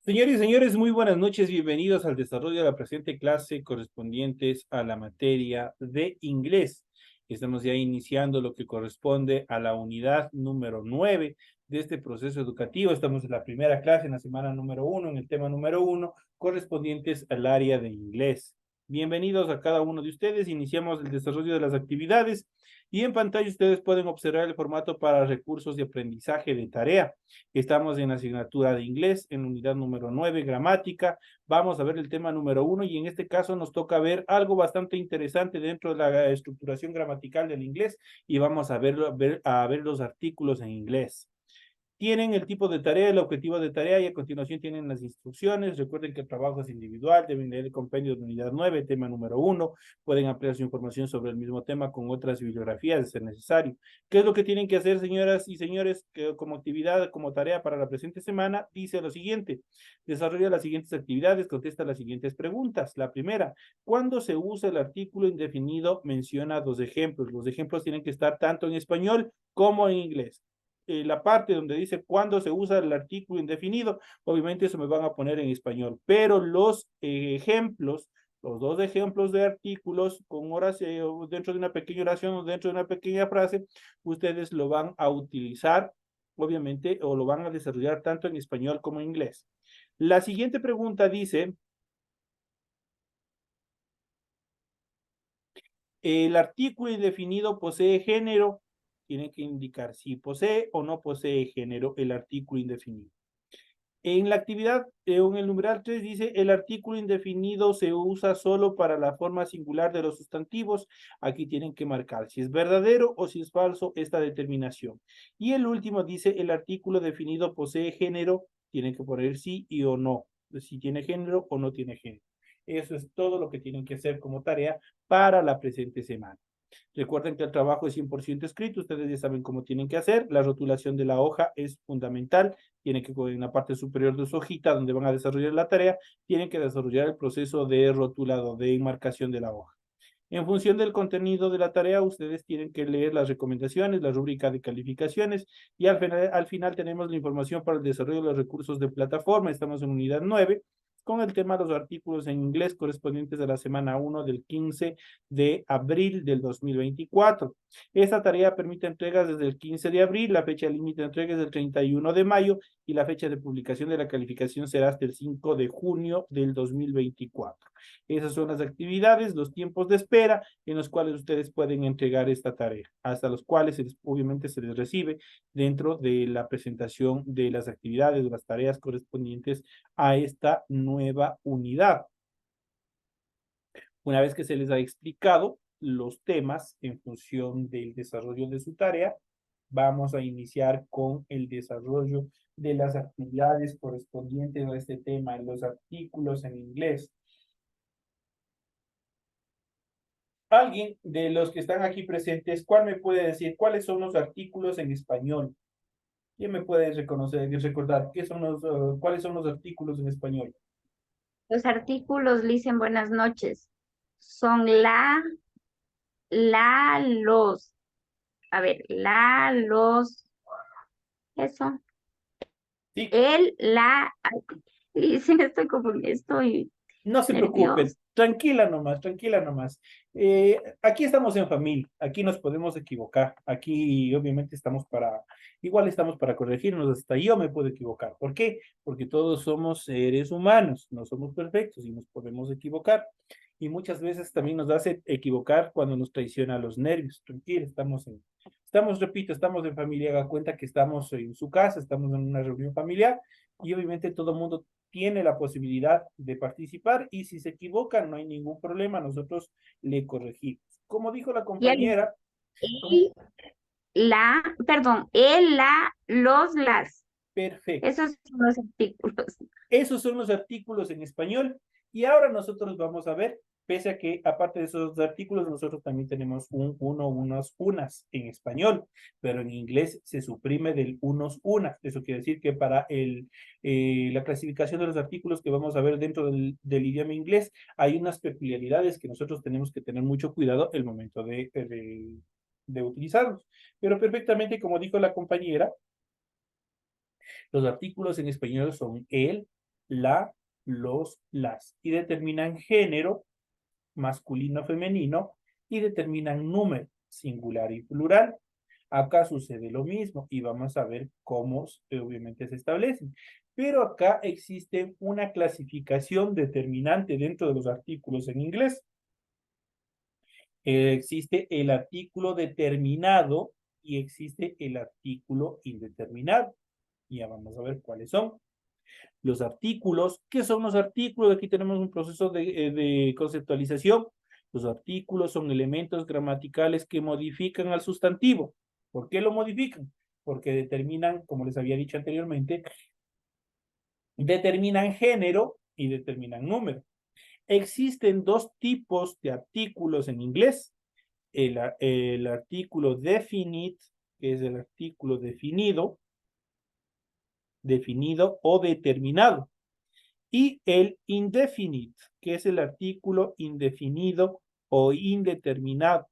Señores y señores, muy buenas noches, bienvenidos al desarrollo de la presente clase correspondientes a la materia de inglés. Estamos ya iniciando lo que corresponde a la unidad número 9 de este proceso educativo. Estamos en la primera clase, en la semana número 1, en el tema número 1, correspondientes al área de inglés. Bienvenidos a cada uno de ustedes. Iniciamos el desarrollo de las actividades y en pantalla ustedes pueden observar el formato para recursos de aprendizaje de tarea. Estamos en la asignatura de inglés, en unidad número 9, gramática. Vamos a ver el tema número 1 y en este caso nos toca ver algo bastante interesante dentro de la estructuración gramatical del inglés y vamos a ver los artículos en inglés. Tienen el tipo de tarea, el objetivo de tarea y a continuación tienen las instrucciones. Recuerden que el trabajo es individual, deben leer el compendio de unidad 9, tema número 1. Pueden ampliar su información sobre el mismo tema con otras bibliografías de ser necesario. ¿Qué es lo que tienen que hacer, señoras y señores, como actividad, como tarea para la presente semana? Dice lo siguiente: desarrolla las siguientes actividades, contesta las siguientes preguntas. La primera: ¿cuándo se usa el artículo indefinido? Menciona dos ejemplos. Los ejemplos tienen que estar tanto en español como en inglés. La parte donde dice cuándo se usa el artículo indefinido, obviamente eso me van a poner en español, pero los ejemplos, los dos ejemplos de artículos con oración, dentro de una pequeña oración o dentro de una pequeña frase, ustedes lo van a utilizar, obviamente, o lo van a desarrollar tanto en español como en inglés. La siguiente pregunta dice: el artículo indefinido posee género. Tienen que indicar si posee o no posee género el artículo indefinido. En la actividad, en el numeral 3 dice, el artículo indefinido se usa solo para la forma singular de los sustantivos. Aquí tienen que marcar si es verdadero o si es falso esta determinación. Y el último dice, el artículo definido posee género. Tienen que poner sí y o no, si tiene género o no tiene género. Eso es todo lo que tienen que hacer como tarea para la presente semana. Recuerden que el trabajo es 100% escrito, ustedes ya saben cómo tienen que hacer. La rotulación de la hoja es fundamental. Tienen que, en la parte superior de su hojita, donde van a desarrollar la tarea, tienen que desarrollar el proceso de rotulado, de enmarcación de la hoja. En función del contenido de la tarea, ustedes tienen que leer las recomendaciones, la rúbrica de calificaciones y al final tenemos la información para el desarrollo de los recursos de plataforma. Estamos en unidad 9 con el tema de los artículos en inglés correspondientes a la semana 1 del 15 de abril del 2024. Esta tarea permite entregas desde el 15 de abril, la fecha límite de entrega es el 31 de mayo y la fecha de publicación de la calificación será hasta el 5 de junio del 2024. Esas son las actividades, los tiempos de espera en los cuales ustedes pueden entregar esta tarea, hasta los cuales obviamente se les recibe dentro de la presentación de las actividades, de las tareas correspondientes a esta nueva unidad. Una vez que se les ha explicado los temas en función del desarrollo de su tarea, vamos a iniciar con el desarrollo de las actividades correspondientes a este tema, en los artículos en inglés. Alguien de los que están aquí presentes, ¿cuál me puede decir cuáles son los artículos en español? ¿Quién me puede reconocer y recordar cuáles son los artículos en español? Los artículos dicen buenas noches. Son los. A ver, los. Eso. Sí, Dicen, estoy como, estoy no se preocupen, nerviosa. tranquila nomás, tranquila nomás. Aquí estamos en familia, aquí nos podemos equivocar, aquí obviamente igual estamos para corregirnos, hasta yo me puedo equivocar. ¿Por qué? Porque todos somos seres humanos, no somos perfectos y nos podemos equivocar. Y muchas veces también nos hace equivocar cuando nos traiciona los nervios. Tranquila, repito, estamos en familia, haga cuenta que estamos en su casa, estamos en una reunión familiar y obviamente todo el mundo tiene la posibilidad de participar y si se equivoca no hay ningún problema, nosotros le corregimos. Como dijo la Y el, compañera, como- y perdón, las. perfecto. Esos son los artículos. Esos son los artículos en español y ahora nosotros vamos a ver, pese a que aparte de esos artículos, nosotros también tenemos un uno, unos, unas en español, pero en inglés se suprime del unos, unas. Eso quiere decir que para la clasificación de los artículos que vamos a ver dentro del idioma inglés, hay unas peculiaridades que nosotros tenemos que tener mucho cuidado el momento de utilizarlos. Pero perfectamente, como dijo la compañera, los artículos en español son el, la, los, las. Y determinan género, masculino, femenino, y determinan número, singular y plural. Acá sucede lo mismo y vamos a ver cómo obviamente se establecen. Pero acá existe una clasificación determinante dentro de los artículos en inglés. Existe el artículo determinado y existe el artículo indeterminado. Ya vamos a ver cuáles son. Los artículos, ¿qué son los artículos? Aquí tenemos un proceso de conceptualización. Los artículos son elementos gramaticales que modifican al sustantivo. ¿Por qué lo modifican? Porque determinan, como les había dicho anteriormente, determinan género y determinan número. Existen dos tipos de artículos en inglés. El artículo definite, que es el artículo definido, definido o determinado. Y el indefinite, que es el artículo indefinido o indeterminado.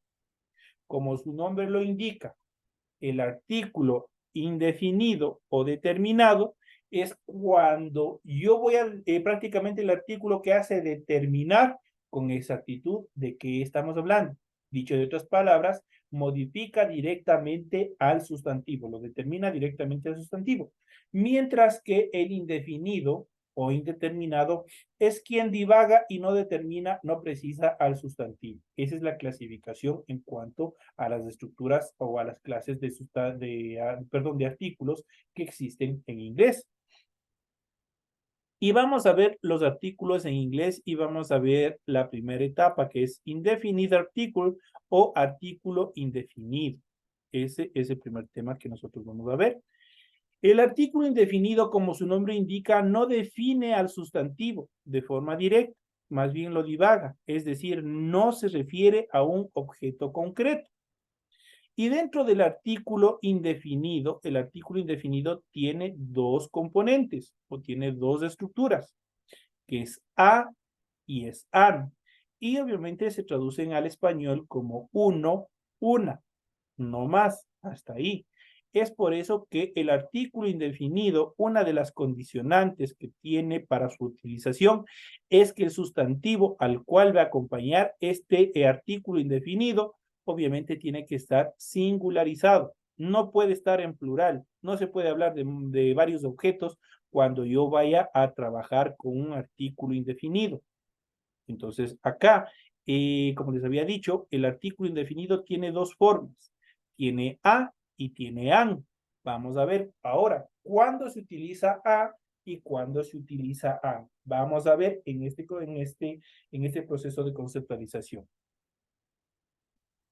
Como su nombre lo indica, el artículo indefinido o determinado es cuando yo voy a, prácticamente el artículo que hace determinar con exactitud de qué estamos hablando. Dicho de otras palabras, modifica directamente al sustantivo, lo determina directamente al sustantivo. Mientras que el indefinido o indeterminado es quien divaga y no determina, no precisa al sustantivo. Esa es la clasificación en cuanto a las estructuras o a las clases de artículos que existen en inglés. Y vamos a ver los artículos en inglés y vamos a ver la primera etapa que es indefinite article o artículo indefinido. Ese es el primer tema que nosotros vamos a ver. El artículo indefinido, como su nombre indica, no define al sustantivo de forma directa, más bien lo divaga, es decir, no se refiere a un objeto concreto. Y dentro del artículo indefinido, el artículo indefinido tiene dos componentes o tiene dos estructuras, que es a y es an. Y obviamente se traducen al español como uno, una, no más, hasta ahí. Es por eso que el artículo indefinido, una de las condicionantes que tiene para su utilización es que el sustantivo al cual va a acompañar este artículo indefinido, obviamente tiene que estar singularizado. No puede estar en plural. No se puede hablar de varios objetos cuando yo vaya a trabajar con un artículo indefinido. Entonces, acá, como les había dicho, el artículo indefinido tiene dos formas. Tiene a y tiene an. Vamos a ver ahora cuándo se utiliza a y cuándo se utiliza an. Vamos a ver en este proceso de conceptualización.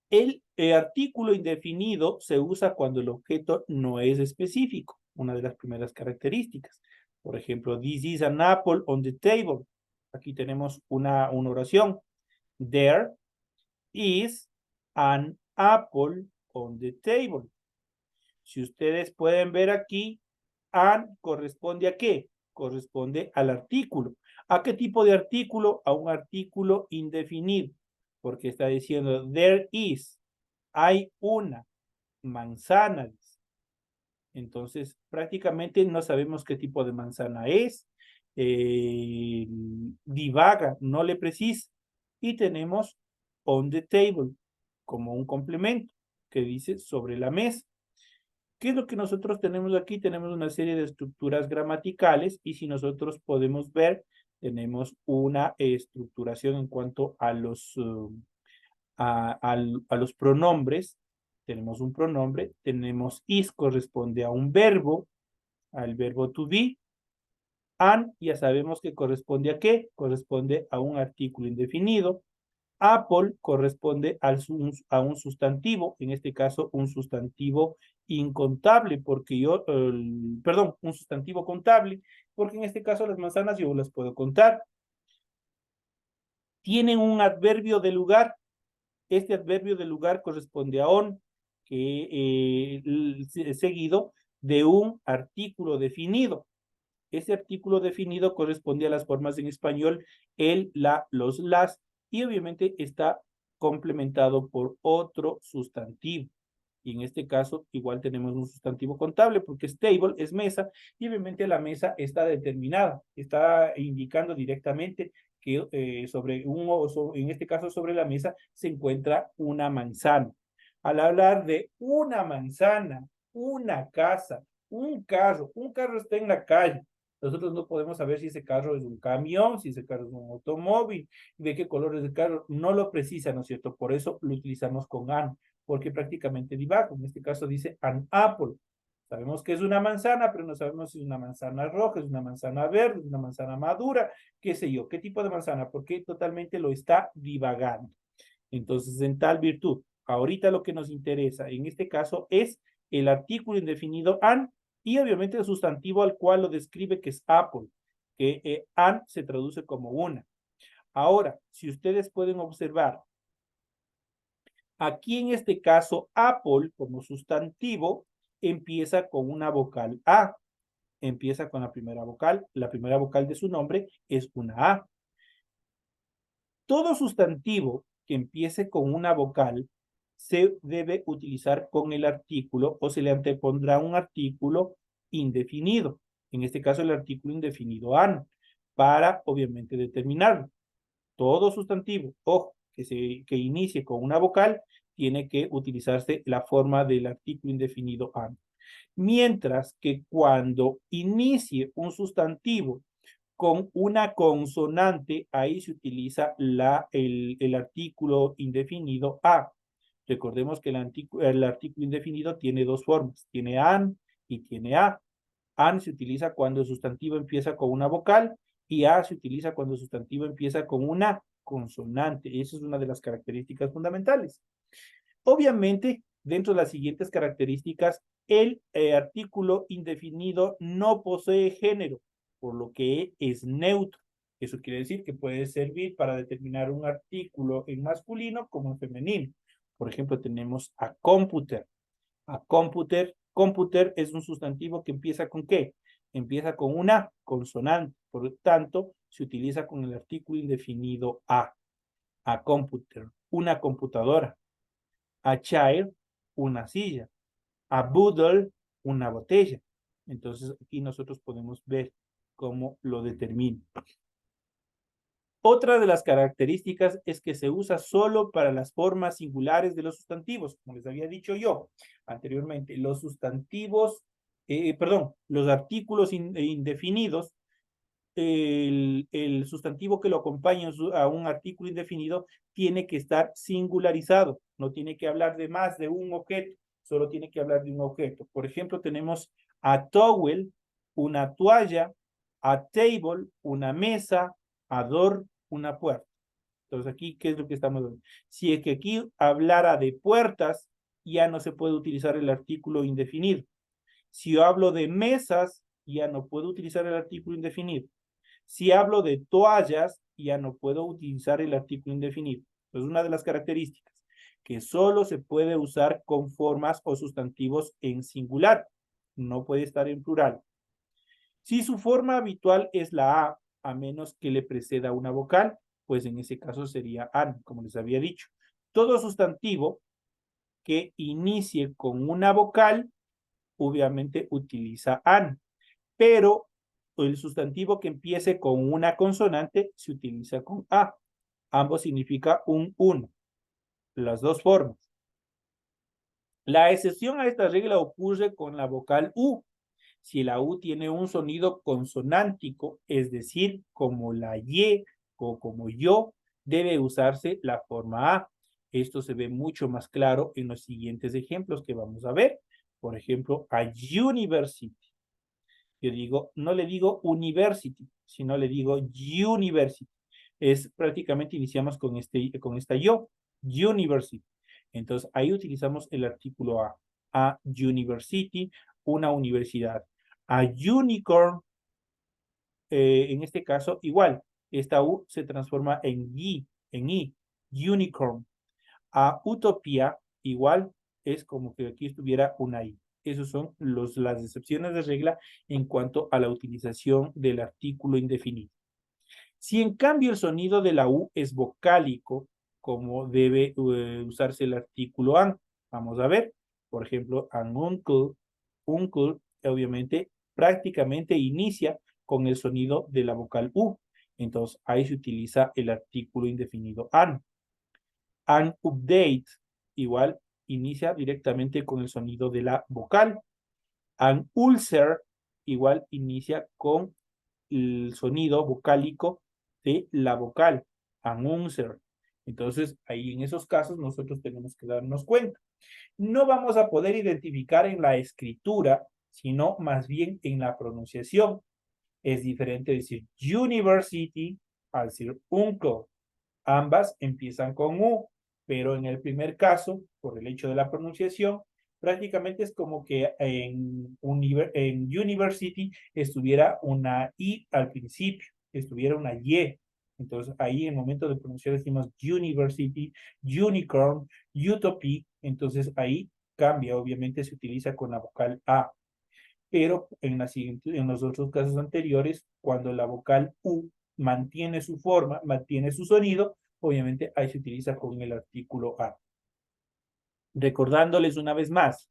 El artículo indefinido se usa cuando el objeto no es específico, una de las primeras características. Por ejemplo, this is an apple on the table. Aquí tenemos una oración. There is an apple on the table. Si ustedes pueden ver aquí, an corresponde a qué? Corresponde al artículo. ¿A qué tipo de artículo? A un artículo indefinido. Porque está diciendo there is, hay una manzana. Entonces, prácticamente no sabemos qué tipo de manzana es. Divaga, no le precisa. Y tenemos on the table como un complemento que dice sobre la mesa. ¿Qué es lo que nosotros tenemos aquí? Tenemos una serie de estructuras gramaticales y si nosotros podemos ver, tenemos una estructuración en cuanto a los pronombres. Tenemos un pronombre, tenemos is, corresponde a un verbo, al verbo to be. An, ya sabemos que corresponde a qué, corresponde a un artículo indefinido. Apple corresponde a un sustantivo, en este caso un sustantivo incontable, porque perdón, un sustantivo contable, porque en este caso las manzanas yo las puedo contar. Tienen un adverbio de lugar. Este adverbio de lugar corresponde a on, que es seguido de un artículo definido. Ese artículo definido corresponde a las formas en español el, la, los, las, y obviamente está complementado por otro sustantivo. Y en este caso, igual tenemos un sustantivo contable, porque table es mesa, y obviamente la mesa está determinada, está indicando directamente que en este caso sobre la mesa se encuentra una manzana. Al hablar de una manzana, una casa, un carro está en la calle. Nosotros no podemos saber si ese carro es un camión, si ese carro es un automóvil, de qué color es el carro, no lo precisa, ¿no es cierto? Por eso lo utilizamos con an, porque prácticamente divaga. En este caso dice an apple. Sabemos que es una manzana, pero no sabemos si es una manzana roja, es una manzana verde, es una manzana madura, qué sé yo, qué tipo de manzana, porque totalmente lo está divagando. Entonces, en tal virtud, ahorita lo que nos interesa en este caso es el artículo indefinido an y obviamente el sustantivo al cual lo describe, que es apple, que an se traduce como una. Ahora, si ustedes pueden observar, aquí en este caso, apple como sustantivo empieza con una vocal A, empieza con la primera vocal de su nombre es una A. Todo sustantivo que empiece con una vocal se debe utilizar con el artículo o se le antepondrá un artículo indefinido. En este caso, el artículo indefinido an, para obviamente determinarlo. Todo sustantivo, ojo, que inicie con una vocal, tiene que utilizarse la forma del artículo indefinido an. Mientras que cuando inicie un sustantivo con una consonante, ahí se utiliza el artículo indefinido a. Recordemos que el artículo indefinido tiene dos formas, tiene an y tiene a. An se utiliza cuando el sustantivo empieza con una vocal y a se utiliza cuando el sustantivo empieza con una consonante. Esa es una de las características fundamentales. Obviamente, dentro de las siguientes características, el artículo indefinido no posee género, por lo que es neutro. Eso quiere decir que puede servir para determinar un artículo en masculino como en femenino. Por ejemplo, tenemos a computer. A computer, computer es un sustantivo que empieza con ¿qué? Empieza con una consonante. Por lo tanto, se utiliza con el artículo indefinido a. A computer, una computadora. A chair, una silla. A boodle, una botella. Entonces aquí nosotros podemos ver cómo lo determina. Otra de las características es que se usa solo para las formas singulares de los sustantivos. Como les había dicho yo anteriormente, los sustantivos, los artículos indefinidos, el sustantivo que lo acompaña a un artículo indefinido tiene que estar singularizado, no tiene que hablar de más de un objeto, solo tiene que hablar de un objeto. Por ejemplo, tenemos a towel, una toalla, a table, una mesa, a door, una puerta. Entonces aquí, ¿qué es lo que estamos viendo? Si es que aquí hablara de puertas, ya no se puede utilizar el artículo indefinido. Si yo hablo de mesas, ya no puedo utilizar el artículo indefinido. Si hablo de toallas, ya no puedo utilizar el artículo indefinido. Entonces, una de las características, que solo se puede usar con formas o sustantivos en singular, no puede estar en plural. Si su forma habitual es la a menos que le preceda una vocal, pues en ese caso sería an, como les había dicho. Todo sustantivo que inicie con una vocal, obviamente utiliza an, pero el sustantivo que empiece con una consonante se utiliza con a. Ambos significa un uno, las dos formas. La excepción a esta regla ocurre con la vocal u. Si la u tiene un sonido consonántico, es decir, como la y o como yo, debe usarse la forma a. Esto se ve mucho más claro en los siguientes ejemplos que vamos a ver. Por ejemplo, a university. Yo digo, no le digo university, sino le digo university. Es prácticamente iniciamos con esta yo, university. Entonces ahí utilizamos el artículo a. A university, una universidad. A unicorn, en este caso igual, esta u se transforma en i, unicorn. A utopía, igual, es como que aquí estuviera una i. Esas son las excepciones de regla en cuanto a la utilización del artículo indefinido. Si en cambio el sonido de la U es vocálico, como debe usarse el artículo an, vamos a ver, Por ejemplo, an uncle, uncle, obviamente, prácticamente inicia con el sonido de la vocal U. Entonces, ahí se utiliza el artículo indefinido an. An update, igual, inicia directamente con el sonido de la vocal. An ulcer, igual, inicia con el sonido vocálico de la vocal. An ulcer. Entonces, ahí en esos casos nosotros tenemos que darnos cuenta. No vamos a poder identificar en la escritura, sino más bien en la pronunciación. Es diferente decir university al decir uncle. Ambas empiezan con U, pero en el primer caso, por el hecho de la pronunciación, prácticamente es como que en university estuviera una I al principio, estuviera una Y. Entonces ahí en el momento de pronunciar decimos university, unicorn, utopia. Entonces ahí cambia, obviamente se utiliza con la vocal A. Pero en los otros casos anteriores, cuando la vocal U mantiene su forma, mantiene su sonido, obviamente ahí se utiliza con el artículo A. Recordándoles una vez más,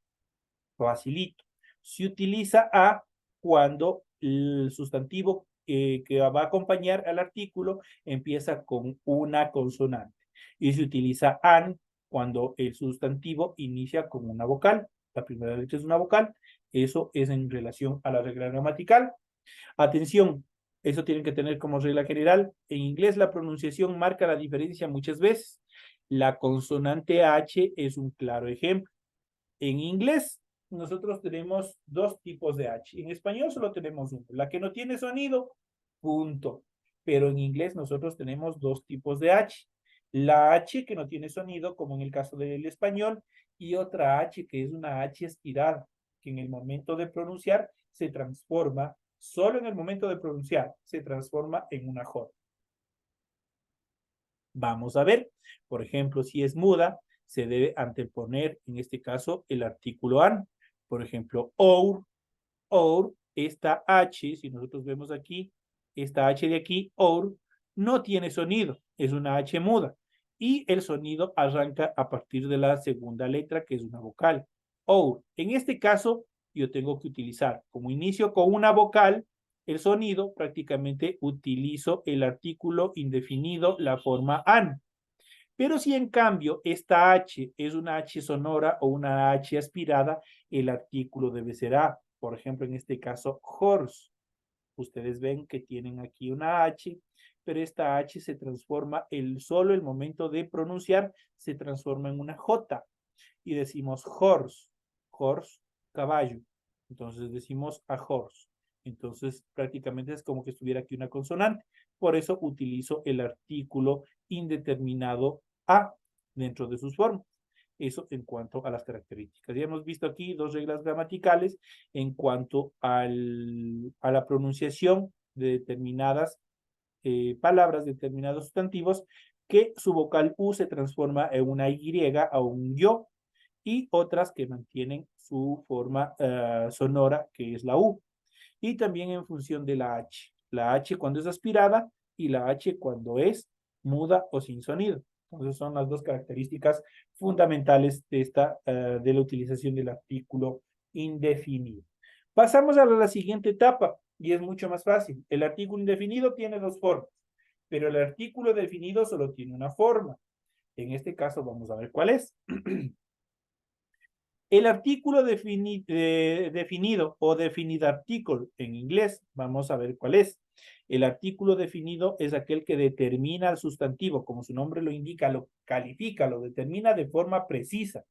facilito. Se utiliza A cuando el sustantivo que va a acompañar al artículo empieza con una consonante. Y se utiliza AN cuando el sustantivo inicia con una vocal. La primera letra es una vocal. Eso es en relación a la regla gramatical. Atención, eso tienen que tener como regla general. En inglés la pronunciación marca la diferencia muchas veces. La consonante H es un claro ejemplo. En inglés nosotros tenemos dos tipos de H. En español solo tenemos uno. La que no tiene sonido, punto. Pero en inglés nosotros tenemos dos tipos de H. La H que no tiene sonido, como en el caso del español, y otra H que es una H aspirada, que en el momento de pronunciar se transforma, solo en el momento de pronunciar, se transforma en una J. Vamos a ver, por ejemplo, si es muda, se debe anteponer, en este caso, el artículo an. Por ejemplo, or, esta H, si nosotros vemos aquí, esta H de aquí, or, no tiene sonido, es una H muda. Y el sonido arranca a partir de la segunda letra, que es una vocal. Or. En este caso, yo tengo que utilizar como inicio con una vocal, el sonido, prácticamente utilizo el artículo indefinido, la forma an. Pero si en cambio esta H es una H sonora o una H aspirada, el artículo debe ser A. Por ejemplo, en este caso, horse. Ustedes ven que tienen aquí una H, pero esta H se transforma, solo el momento de pronunciar, se transforma en una J. Y decimos horse, horse, caballo. Entonces decimos a horse. Entonces prácticamente es como que estuviera aquí una consonante. Por eso utilizo el artículo indeterminado a dentro de sus formas. Eso en cuanto a las características. Ya hemos visto aquí dos reglas gramaticales en cuanto a la pronunciación de determinadas palabras, determinados sustantivos, que su vocal U se transforma en una Y o un yo, y otras que mantienen su forma sonora, que es la U. Y también en función de la H. La H cuando es aspirada y la H cuando es muda o sin sonido. Entonces son las dos características fundamentales de la utilización del artículo indefinido. Pasamos a la siguiente etapa y es mucho más fácil. El artículo indefinido tiene dos formas, pero el artículo definido solo tiene una forma. En este caso vamos a ver cuál es. El artículo definido o definite article en inglés, vamos a ver cuál es. El artículo definido es aquel que determina al sustantivo, como su nombre lo indica, lo califica, lo determina de forma precisa.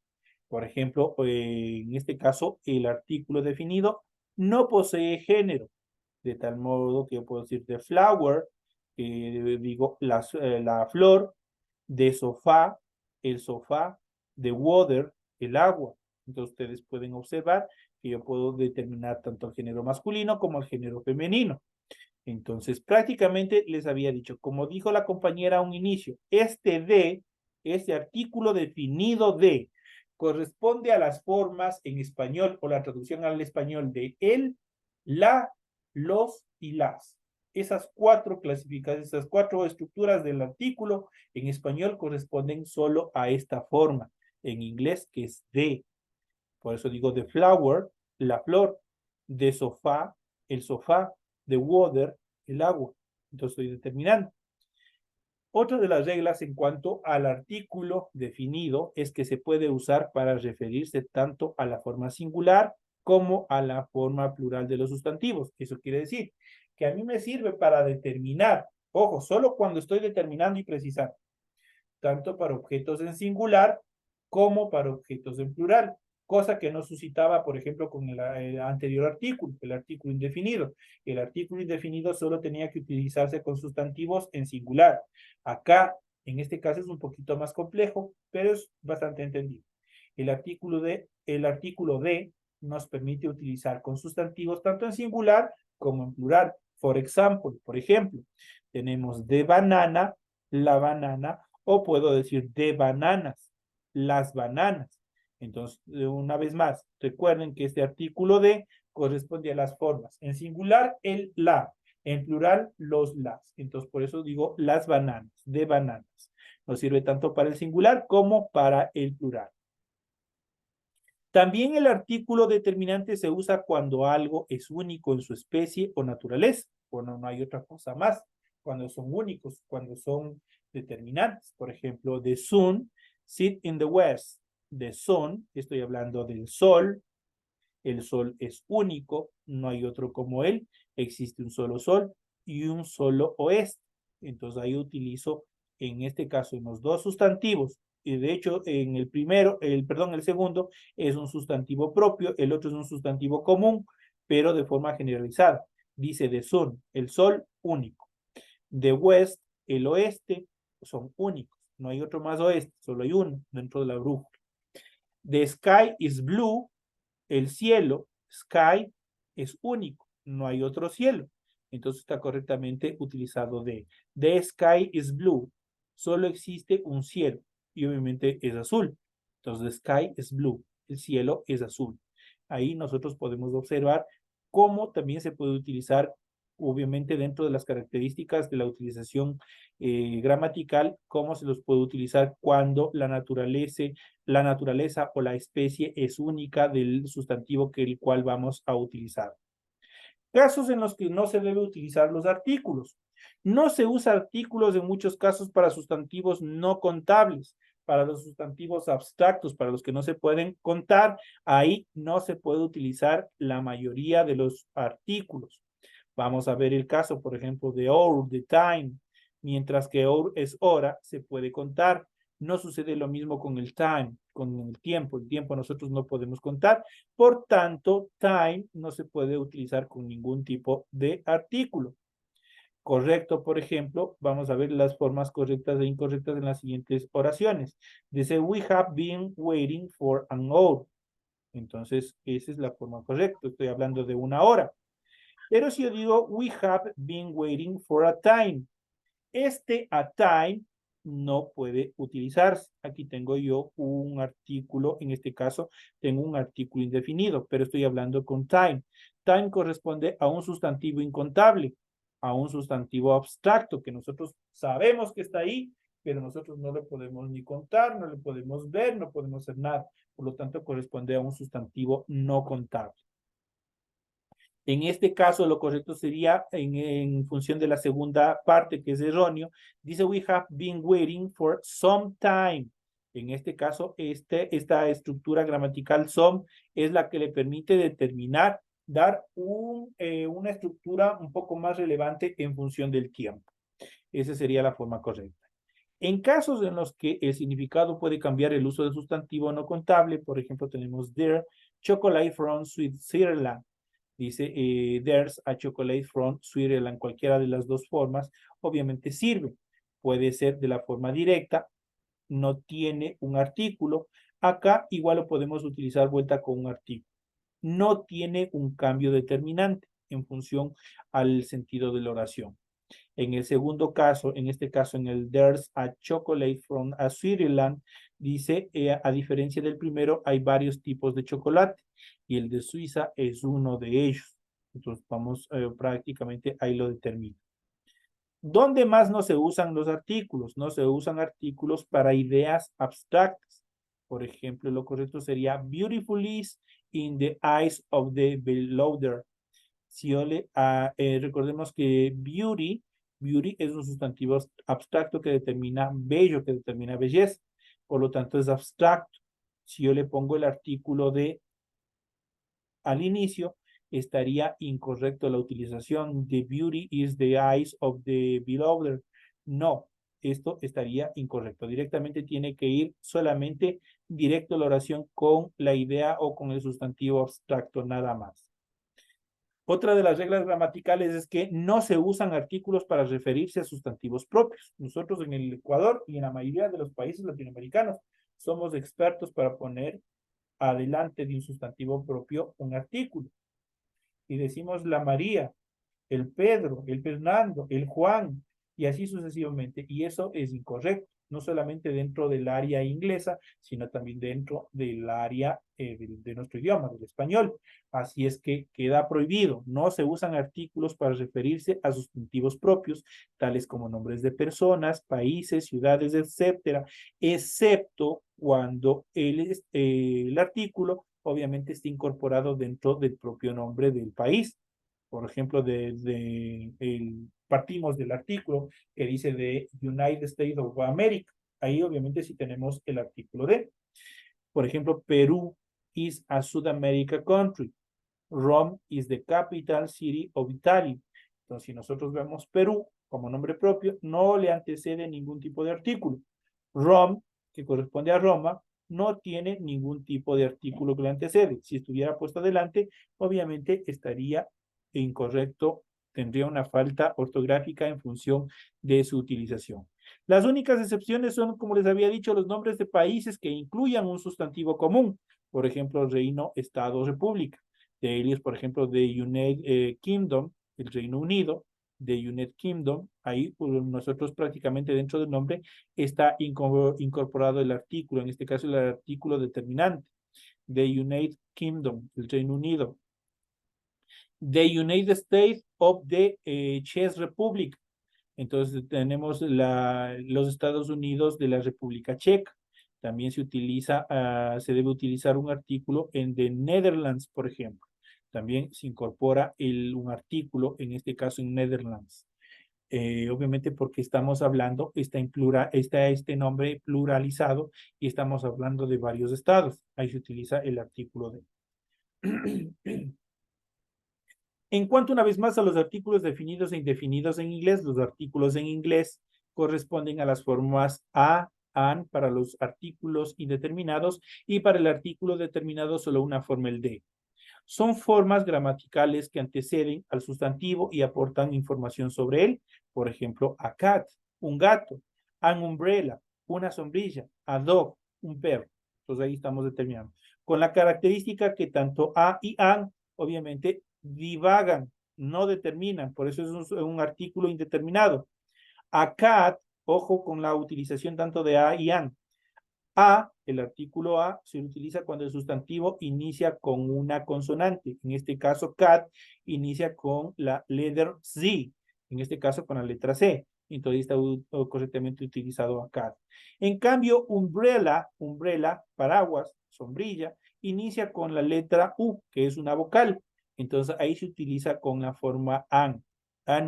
Por ejemplo, en este caso, el artículo definido no posee género, de tal modo que yo puedo decir de flower, digo la flor, de sofá, el sofá, de water, el agua. Entonces ustedes pueden observar que yo puedo determinar tanto el género masculino como el género femenino. Entonces prácticamente les había dicho, como dijo la compañera a un inicio, este artículo definido de, corresponde a las formas en español o la traducción al español de el, la, los y las. Esas cuatro clasificaciones, esas cuatro estructuras del artículo en español corresponden solo a esta forma. En inglés, que es de. Por eso digo the flower, la flor, de sofá, el sofá, the water, el agua. Entonces estoy determinando. Otra de las reglas en cuanto al artículo definido es que se puede usar para referirse tanto a la forma singular como a la forma plural de los sustantivos. Eso quiere decir que a mí me sirve para determinar, ojo, solo cuando estoy determinando y precisando, tanto para objetos en singular como para objetos en plural, cosa que no suscitaba, por ejemplo, con el anterior artículo, el artículo indefinido. El artículo indefinido solo tenía que utilizarse con sustantivos en singular. Acá, en este caso, es un poquito más complejo, pero es bastante entendible. El artículo de nos permite utilizar con sustantivos tanto en singular como en plural. Por ejemplo, tenemos de banana, la banana, o puedo decir de bananas, las bananas. Entonces, una vez más, recuerden que este artículo de corresponde a las formas. En singular, el la. En plural, los las. Entonces, por eso digo las bananas, de bananas. Nos sirve tanto para el singular como para el plural. También el artículo determinante se usa cuando algo es único en su especie o naturaleza. Bueno, no hay otra cosa más. Cuando son únicos, cuando son determinantes. Por ejemplo, the sun, sit in the west. The sun, estoy hablando del sol. El sol es único, no hay otro como él. Existe un solo sol y un solo oeste. Entonces ahí utilizo, en este caso, en los dos sustantivos, y de hecho en el primero, el segundo es un sustantivo propio, el otro es un sustantivo común, pero de forma generalizada. Dice the sun, el sol único. The west, el oeste, son únicos. No hay otro más oeste, solo hay uno dentro de la brújula. The sky is blue, el cielo, sky, es único, no hay otro cielo. Entonces está correctamente utilizado de the sky is blue. Solo existe un cielo y obviamente es azul. Entonces the sky is blue, el cielo es azul. Ahí nosotros podemos observar cómo también se puede utilizar, obviamente dentro de las características de la utilización gramatical, cómo se los puede utilizar cuando la naturaleza o la especie es única del sustantivo que el cual vamos a utilizar. Casos en los que no se debe utilizar los artículos. No se usa artículos en muchos casos para sustantivos no contables, para los sustantivos abstractos, para los que no se pueden contar. Ahí no se puede utilizar la mayoría de los artículos. Vamos a ver el caso, por ejemplo, de hour, de time. Mientras que hour es hora, se puede contar. No sucede lo mismo con el time, con el tiempo. El tiempo nosotros no podemos contar. Por tanto, time no se puede utilizar con ningún tipo de artículo. Correcto, por ejemplo, vamos a ver las formas correctas e incorrectas en las siguientes oraciones. Dice, we have been waiting for an hour. Entonces, esa es la forma correcta. Estoy hablando de una hora. Pero si yo digo, we have been waiting for a time. Este a time no puede utilizarse. Aquí tengo yo un artículo, en este caso tengo un artículo indefinido, pero estoy hablando con time. Time corresponde a un sustantivo incontable, a un sustantivo abstracto que nosotros sabemos que está ahí, pero nosotros no le podemos ni contar, no le podemos ver, no podemos hacer nada. Por lo tanto, corresponde a un sustantivo no contable. En este caso, lo correcto sería, en función de la segunda parte, que es erróneo, dice, we have been waiting for some time. En este caso, esta estructura gramatical some es la que le permite determinar, dar una estructura un poco más relevante en función del tiempo. Esa sería la forma correcta. En casos en los que el significado puede cambiar el uso del sustantivo no contable, por ejemplo, tenemos there, chocolate from Switzerland. Dice, there's a chocolate from Switzerland. Cualquiera de las dos formas, obviamente sirve. Puede ser de la forma directa, no tiene un artículo. Acá igual lo podemos utilizar vuelta con un artículo. No tiene un cambio determinante en función al sentido de la oración. En el segundo caso, en este caso, en el there's a chocolate from a Switzerland, dice, a diferencia del primero, hay varios tipos de chocolate y el de Suiza es uno de ellos. Entonces, vamos prácticamente ahí lo determina. ¿Dónde más no se usan los artículos? No se usan artículos para ideas abstractas. Por ejemplo, lo correcto sería beautiful is in the eyes of the beholder. Si yo recordemos que beauty es un sustantivo abstracto que determina bello, que determina belleza. Por lo tanto, es abstracto. Si yo le pongo el artículo de al inicio, estaría incorrecto la utilización. The beauty is the eyes of the beholder. No, esto estaría incorrecto. Directamente tiene que ir solamente directo a la oración con la idea o con el sustantivo abstracto, nada más. Otra de las reglas gramaticales es que no se usan artículos para referirse a sustantivos propios. Nosotros en el Ecuador y en la mayoría de los países latinoamericanos somos expertos para poner adelante de un sustantivo propio un artículo. Y decimos la María, el Pedro, el Fernando, el Juan, y así sucesivamente. Y eso es incorrecto, no solamente dentro del área inglesa, sino también dentro del área de nuestro idioma, del español. Así es que queda prohibido. No se usan artículos para referirse a sustantivos propios, tales como nombres de personas, países, ciudades, etcétera, excepto cuando el artículo obviamente está incorporado dentro del propio nombre del país. Por ejemplo, partimos del artículo que dice de United States of America. Ahí obviamente sí tenemos el artículo de. Por ejemplo, Perú is a South America country. Rome is the capital city of Italy. Entonces, si nosotros vemos Perú como nombre propio, no le antecede ningún tipo de artículo. Rome, que corresponde a Roma, no tiene ningún tipo de artículo que le antecede. Si estuviera puesto adelante, obviamente estaría incorrecto, tendría una falta ortográfica en función de su utilización. Las únicas excepciones son, como les había dicho, los nombres de países que incluyan un sustantivo común. Por ejemplo, reino, estado, república. De ellos, por ejemplo, de United Kingdom, el Reino Unido, de United Kingdom, ahí pues, nosotros prácticamente dentro del nombre está incorporado el artículo, en este caso el artículo determinante, de United Kingdom, el Reino Unido, the United States of the Czech Republic. Entonces tenemos los Estados Unidos de la República Checa. También se debe utilizar un artículo en the Netherlands, por ejemplo. También se incorpora un artículo, en este caso en Netherlands. Obviamente porque estamos hablando, está este nombre pluralizado y estamos hablando de varios estados. Ahí se utiliza el artículo de. En cuanto una vez más a los artículos definidos e indefinidos en inglés, los artículos en inglés corresponden a las formas a, an para los artículos indeterminados y para el artículo determinado solo una forma el de. Son formas gramaticales que anteceden al sustantivo y aportan información sobre él. Por ejemplo, a cat, un gato, an umbrella, una sombrilla, a dog, un perro. Entonces ahí estamos determinando. Con la característica que tanto a y an, obviamente, divagan, no determinan. Por eso es un artículo indeterminado. A cat, ojo con la utilización tanto de a y an. A, el artículo A, se utiliza cuando el sustantivo inicia con una consonante. En este caso, cat inicia con la letra Z. En este caso, con la letra C. Entonces está correctamente utilizado a cat. En cambio, umbrella, paraguas, sombrilla, inicia con la letra U, que es una vocal. Entonces ahí se utiliza con la forma an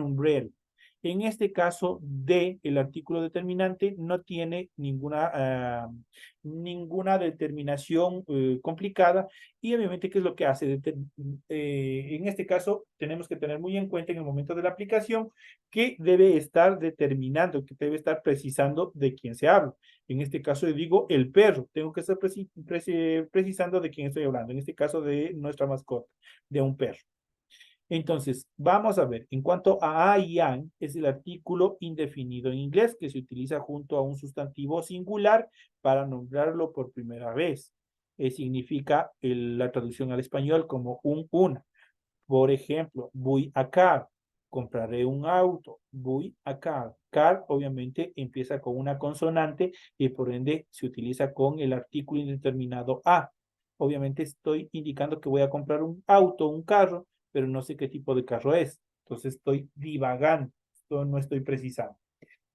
umbrella. En este caso, de el artículo determinante no tiene ninguna determinación complicada y obviamente qué es lo que hace. En este caso tenemos que tener muy en cuenta en el momento de la aplicación que debe estar determinando, que debe estar precisando de quién se habla. En este caso le digo el perro, tengo que estar precisando de quién estoy hablando, en este caso de nuestra mascota, de un perro. Entonces, vamos a ver, en cuanto a I am, es el artículo indefinido en inglés que se utiliza junto a un sustantivo singular para nombrarlo por primera vez. Significa la traducción al español como una. Por ejemplo, voy a car, compraré un auto, voy a car. Car obviamente empieza con una consonante y por ende se utiliza con el artículo indeterminado a. Obviamente estoy indicando que voy a comprar un auto, un carro, pero no sé qué tipo de carro es. Entonces estoy divagando, no estoy precisando.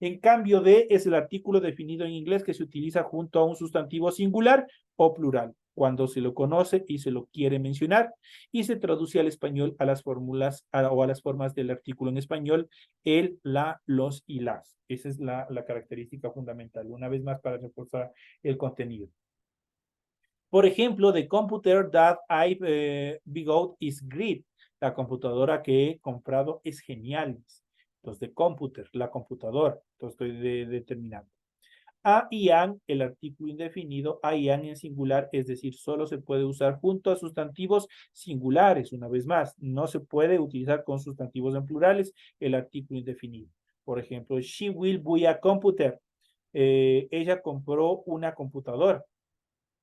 En cambio, de es el artículo definido en inglés que se utiliza junto a un sustantivo singular o plural, cuando se lo conoce y se lo quiere mencionar, y se traduce al español a las fórmulas o a las formas del artículo en español, el, la, los y las. Esa es la característica fundamental, una vez más para reforzar el contenido. Por ejemplo, the computer that I bought is great. La computadora que he comprado es genial. Entonces, the computer, la computadora. Entonces, estoy determinando. A y an, el artículo indefinido, a y an en singular, es decir, solo se puede usar junto a sustantivos singulares, una vez más. No se puede utilizar con sustantivos en plurales el artículo indefinido. Por ejemplo, she will buy a computer. Ella compró una computadora.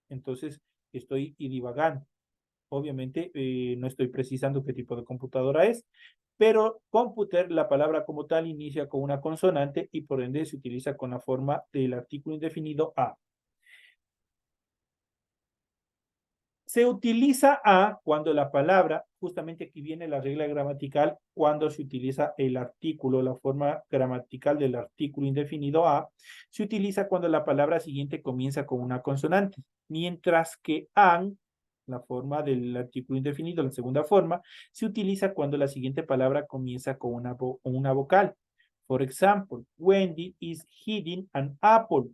Entonces, estoy divagando. Obviamente, no estoy precisando qué tipo de computadora es, pero computer, la palabra como tal, inicia con una consonante y por ende se utiliza con la forma del artículo indefinido a. Se utiliza a cuando la palabra, justamente aquí viene la regla gramatical, cuando se utiliza el artículo, la forma gramatical del artículo indefinido a, se utiliza cuando la palabra siguiente comienza con una consonante, mientras que an, la forma del artículo indefinido, la segunda forma, se utiliza cuando la siguiente palabra comienza con una vocal. For example, Wendy is eating an apple.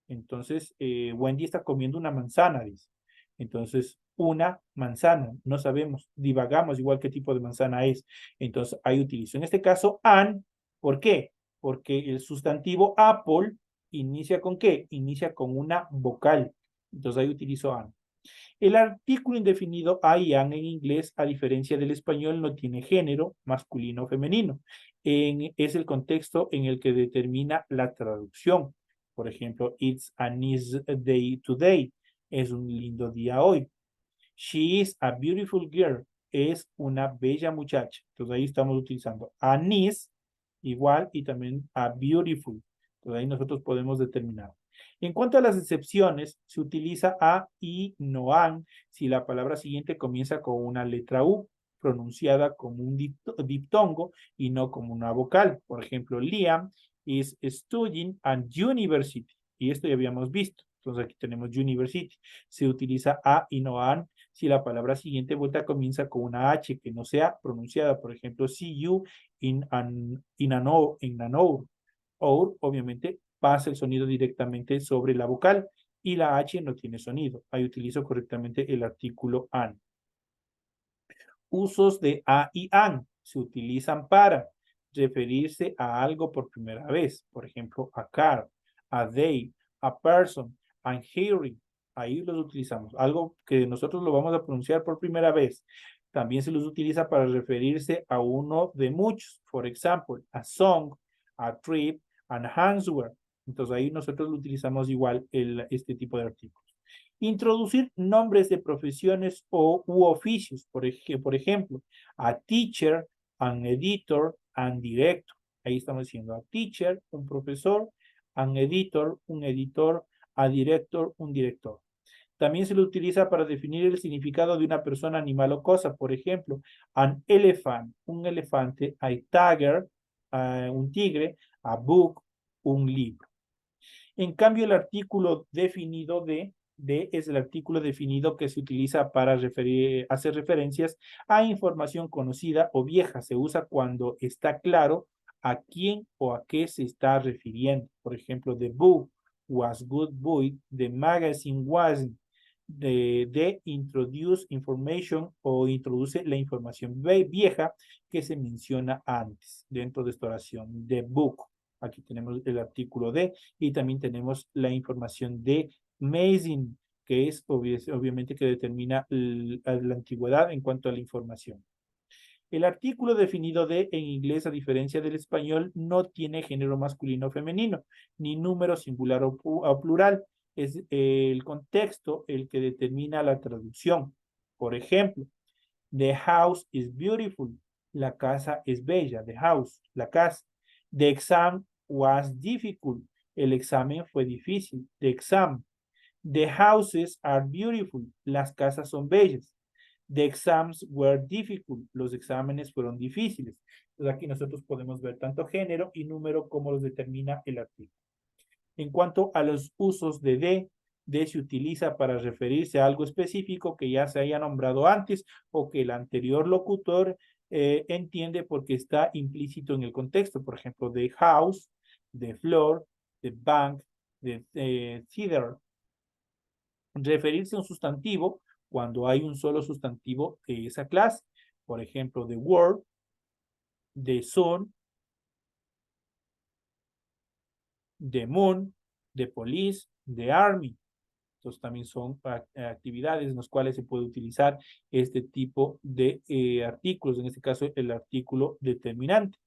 Entonces, Wendy está comiendo una manzana, dice. Entonces, una manzana, no sabemos, divagamos igual qué tipo de manzana es. Entonces, ahí utilizo. En este caso, an, ¿por qué? Porque el sustantivo apple inicia con ¿qué? Inicia con una vocal. Entonces, ahí utilizo an. El artículo indefinido I y an en inglés, a diferencia del español, no tiene género, masculino o femenino. Es el contexto en el que determina la traducción. Por ejemplo, it's a nice day today. Es un lindo día hoy. She is a beautiful girl. Es una bella muchacha. Entonces ahí estamos utilizando a nice igual y también a beautiful. Entonces ahí nosotros podemos determinar. En cuanto a las excepciones, se utiliza a y no an si la palabra siguiente comienza con una letra U pronunciada como un diptongo y no como una vocal. Por ejemplo, Liam is studying at university. Y esto ya habíamos visto. Entonces aquí tenemos university. Se utiliza a y no an si la palabra siguiente vuelta comienza con una H que no sea pronunciada. Por ejemplo, see you in an hour. Or, obviamente, pasa el sonido directamente sobre la vocal y la H no tiene sonido. Ahí utilizo correctamente el artículo an. Usos de a y an se utilizan para referirse a algo por primera vez. Por ejemplo, a car, a they, a person, and hearing. Ahí los utilizamos. Algo que nosotros lo vamos a pronunciar por primera vez. También se los utiliza para referirse a uno de muchos. Por ejemplo, a song, a trip, an answer. Entonces ahí nosotros lo utilizamos igual este tipo de artículos. Introducir nombres de profesiones u oficios, por ejemplo, a teacher, an editor, an director. Ahí estamos diciendo a teacher, un profesor, an editor, un editor, a director, un director. También se lo utiliza para definir el significado de una persona, animal o cosa. Por ejemplo, an elephant, un elefante, a tiger, un tigre, a book, un libro. En cambio, el artículo definido de es el artículo definido que se utiliza para hacer referencias a información conocida o vieja. Se usa cuando está claro a quién o a qué se está refiriendo. Por ejemplo, the book was good boy, the magazine wasn't. De introduce information o introduce la información vieja que se menciona antes dentro de esta oración. The book. Aquí tenemos el artículo de y también tenemos la información de amazing, que es obviamente que determina la antigüedad en cuanto a la información. El artículo definido de en inglés, a diferencia del español, no tiene género masculino o femenino, ni número singular o plural. Es el contexto el que determina la traducción. Por ejemplo, the house is beautiful. La casa es bella. The house, la casa. The exam was difficult. El examen fue difícil. The exam. The houses are beautiful. Las casas son bellas. The exams were difficult. Los exámenes fueron difíciles. Entonces aquí nosotros podemos ver tanto género y número como los determina el artículo. En cuanto a los usos de se utiliza para referirse a algo específico que ya se haya nombrado antes o que el anterior locutor entiende porque está implícito en el contexto. Por ejemplo, the house, the floor, the bank, the theater. Referirse a un sustantivo cuando hay un solo sustantivo de esa clase. Por ejemplo, the world, the sun, the moon, the police, the army. Entonces también son actividades en las cuales se puede utilizar este tipo de artículos, en este caso el artículo determinante.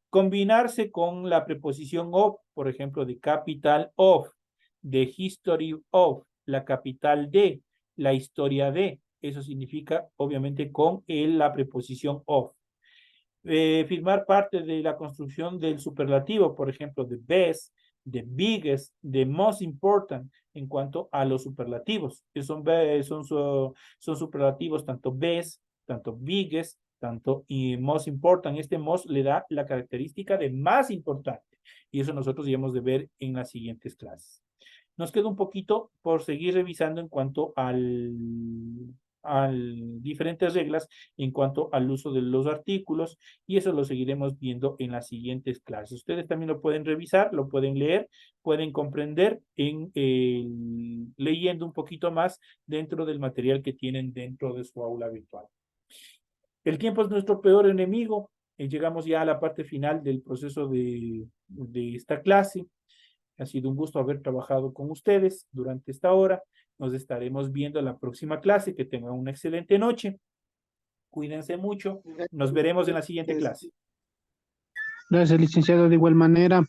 Combinarse con la preposición of, por ejemplo, the capital of, the history of, la capital de, la historia de. Eso significa, obviamente, con la preposición of. Firmar parte de la construcción del superlativo, por ejemplo, the best, the biggest, the most important, en cuanto a los superlativos. Son superlativos tanto best, tanto biggest, tanto y most important. Este most le da la característica de más importante. Y eso nosotros ya hemos de ver en las siguientes clases. Nos queda un poquito por seguir revisando en cuanto al diferentes reglas en cuanto al uso de los artículos y eso lo seguiremos viendo en las siguientes clases. Ustedes también lo pueden revisar, lo pueden leer, pueden comprender leyendo un poquito más dentro del material que tienen dentro de su aula virtual. El tiempo es nuestro peor enemigo. Llegamos ya a la parte final del proceso de esta clase. Ha sido un gusto haber trabajado con ustedes durante esta hora. Nos estaremos viendo en la próxima clase. Que tengan una excelente noche. Cuídense mucho. Nos veremos en la siguiente clase. Gracias, licenciado, de igual manera.